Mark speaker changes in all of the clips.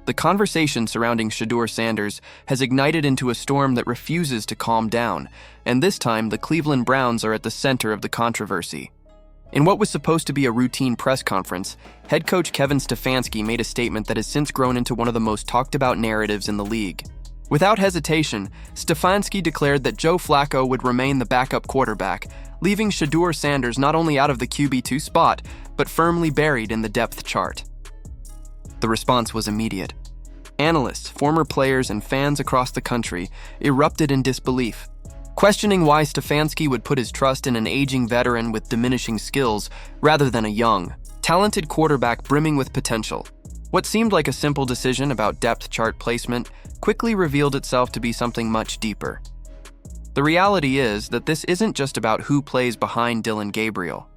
Speaker 1: The conversation surrounding Shadur Sanders has ignited into a storm that refuses to calm down, and this time the Cleveland Browns are at the center of the controversy. In what was supposed to be a routine press conference, head coach Kevin Stefanski made a statement that has since grown into one of the most talked about narratives in the league. Without hesitation, Stefanski declared that Joe Flacco would remain the backup quarterback, leaving Shadur Sanders not only out of the QB2 spot, but firmly buried in the depth chart. The response was immediate. Analysts, former players, and fans across the country erupted in disbelief, questioning why Stefanski would put his trust in an aging veteran with diminishing skills rather than a young, talented quarterback brimming with potential. What seemed like a simple decision about depth chart placement quickly revealed itself to be something much deeper. The reality is that this isn't just about who plays behind Dillon Gabriel.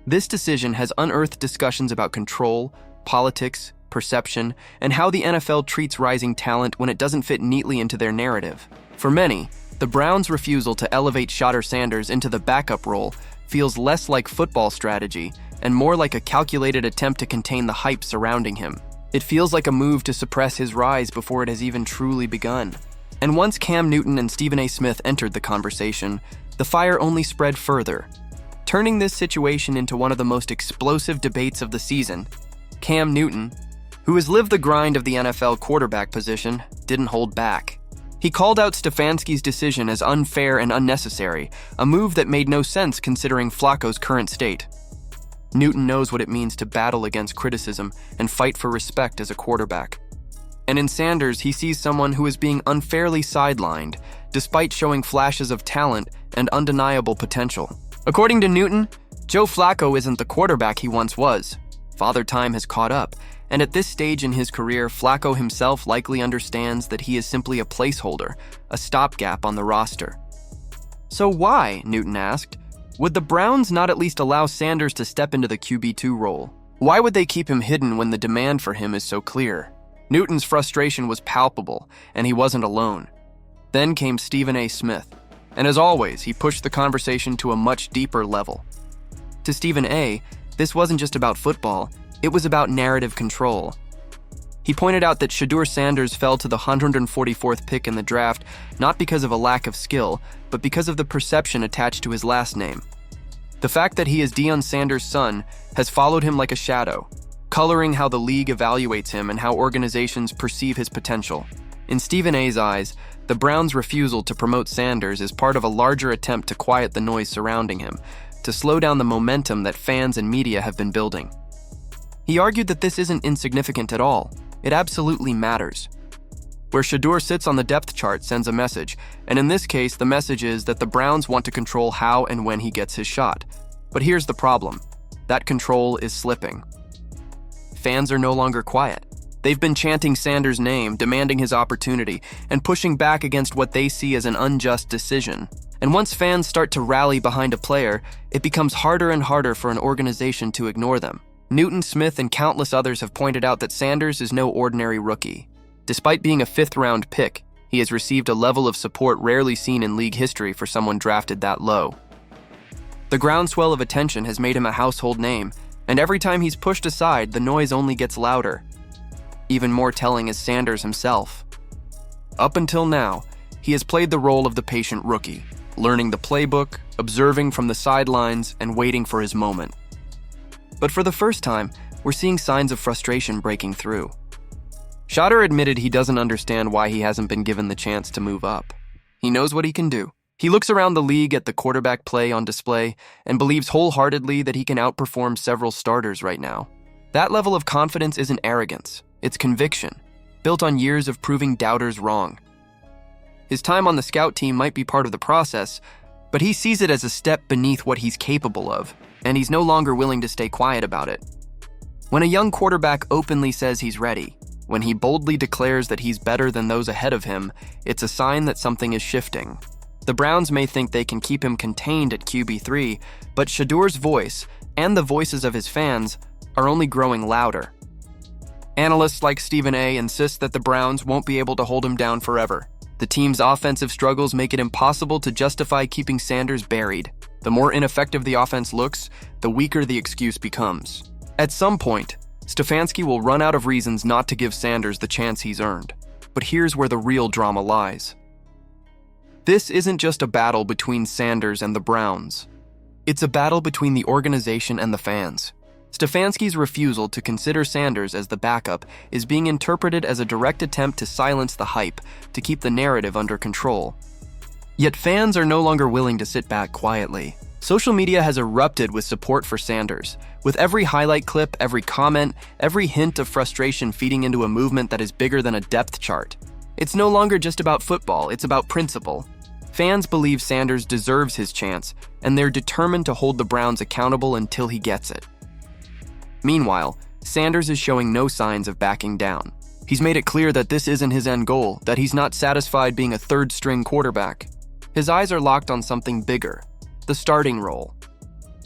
Speaker 1: This decision has unearthed discussions about control, politics, perception, and how the NFL treats rising talent when it doesn't fit neatly into their narrative. For many, the Browns' refusal to elevate Shadur Sanders into the backup role feels less like football strategy and more like a calculated attempt to contain the hype surrounding him. It feels like a move to suppress his rise before it has even truly begun. And once Cam Newton and Stephen A. Smith entered the conversation, the fire only spread further, turning this situation into one of the most explosive debates of the season. Cam Newton, who has lived the grind of the NFL quarterback position, didn't hold back. He called out Stefanski's decision as unfair and unnecessary, a move that made no sense considering Flacco's current state. Newton knows what it means to battle against criticism and fight for respect as a quarterback. And in Sanders, he sees someone who is being unfairly sidelined, despite showing flashes of talent and undeniable potential. According to Newton, Joe Flacco isn't the quarterback he once was. Father Time has caught up, and at this stage in his career, Flacco himself likely understands that he is simply a placeholder, a stopgap on the roster. So why, Newton asked, would the Browns not at least allow Sanders to step into the QB2 role? Why would they keep him hidden when the demand for him is so clear? Newton's frustration was palpable, and he wasn't alone. Then came Stephen A. Smith, and as always, he pushed the conversation to a much deeper level. To Stephen A., this wasn't just about football, it was about narrative control. He pointed out that Shadur Sanders fell to the 144th pick in the draft not because of a lack of skill, but because of the perception attached to his last name. The fact that he is Deion Sanders' son has followed him like a shadow, coloring how the league evaluates him and how organizations perceive his potential. In Stephen A.'s eyes, the Browns' refusal to promote Sanders is part of a larger attempt to quiet the noise surrounding him, to slow down the momentum that fans and media have been building. He argued that this isn't insignificant at all. It absolutely matters. Where Shadur sits on the depth chart sends a message, and in this case, the message is that the Browns want to control how and when he gets his shot. But here's the problem. That control is slipping. Fans are no longer quiet. They've been chanting Sanders' name, demanding his opportunity, and pushing back against what they see as an unjust decision. And once fans start to rally behind a player, it becomes harder and harder for an organization to ignore them. Newton, Smith, and countless others have pointed out that Sanders is no ordinary rookie. Despite being a fifth-round pick, he has received a level of support rarely seen in league history for someone drafted that low. The groundswell of attention has made him a household name, and every time he's pushed aside, the noise only gets louder. Even more telling is Sanders himself. Up until now, he has played the role of the patient rookie, learning the playbook, observing from the sidelines, and waiting for his moment. But for the first time, we're seeing signs of frustration breaking through. Shadur admitted he doesn't understand why he hasn't been given the chance to move up. He knows what he can do. He looks around the league at the quarterback play on display and believes wholeheartedly that he can outperform several starters right now. That level of confidence isn't arrogance, it's conviction, built on years of proving doubters wrong. His time on the scout team might be part of the process, but he sees it as a step beneath what he's capable of, and he's no longer willing to stay quiet about it. When a young quarterback openly says he's ready, when he boldly declares that he's better than those ahead of him, it's a sign that something is shifting. The Browns may think they can keep him contained at QB3, but Shadur's voice, and the voices of his fans, are only growing louder. Analysts like Stephen A. insist that the Browns won't be able to hold him down forever. The team's offensive struggles make it impossible to justify keeping Sanders buried. The more ineffective the offense looks, the weaker the excuse becomes. At some point, Stefanski will run out of reasons not to give Sanders the chance he's earned. But here's where the real drama lies. This isn't just a battle between Sanders and the Browns. It's a battle between the organization and the fans. Stefanski's refusal to consider Sanders as the backup is being interpreted as a direct attempt to silence the hype, to keep the narrative under control. Yet fans are no longer willing to sit back quietly. Social media has erupted with support for Sanders, with every highlight clip, every comment, every hint of frustration feeding into a movement that is bigger than a depth chart. It's no longer just about football, it's about principle. Fans believe Sanders deserves his chance, and they're determined to hold the Browns accountable until he gets it. Meanwhile, Sanders is showing no signs of backing down. He's made it clear that this isn't his end goal, that he's not satisfied being a third-string quarterback. His eyes are locked on something bigger, the starting role.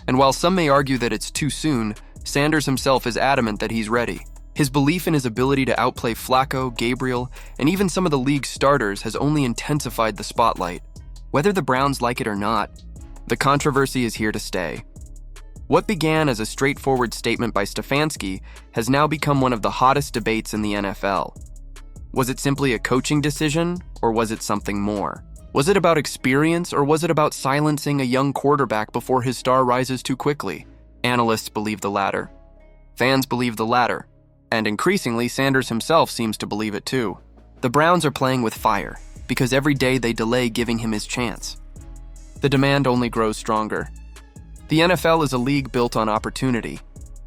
Speaker 1: And while some may argue that it's too soon, Sanders himself is adamant that he's ready. His belief in his ability to outplay Flacco, Gabriel, and even some of the league's starters has only intensified the spotlight. Whether the Browns like it or not, the controversy is here to stay. What began as a straightforward statement by Stefanski has now become one of the hottest debates in the NFL. Was it simply a coaching decision, or was it something more? Was it about experience, or was it about silencing a young quarterback before his star rises too quickly? Analysts believe the latter. Fans believe the latter. And increasingly, Sanders himself seems to believe it too. The Browns are playing with fire, because every day they delay giving him his chance. The demand only grows stronger. The NFL is a league built on opportunity,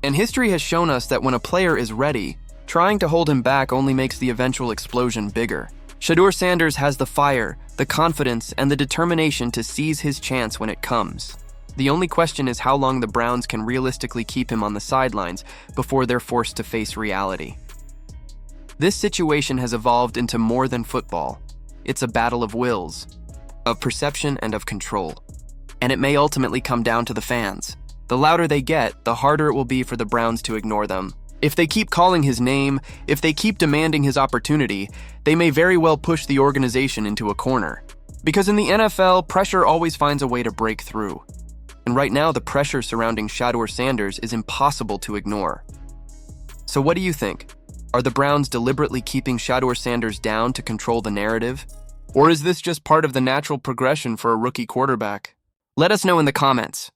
Speaker 1: and history has shown us that when a player is ready, trying to hold him back only makes the eventual explosion bigger. Shadur Sanders has the fire, the confidence, and the determination to seize his chance when it comes. The only question is how long the Browns can realistically keep him on the sidelines before they're forced to face reality. This situation has evolved into more than football. It's a battle of wills, of perception and of control. And it may ultimately come down to the fans. The louder they get, the harder it will be for the Browns to ignore them. If they keep calling his name, if they keep demanding his opportunity, they may very well push the organization into a corner. Because in the NFL, pressure always finds a way to break through. And right now, the pressure surrounding Shadur Sanders is impossible to ignore. So what do you think? Are the Browns deliberately keeping Shadur Sanders down to control the narrative? Or is this just part of the natural progression for a rookie quarterback? Let us know in the comments.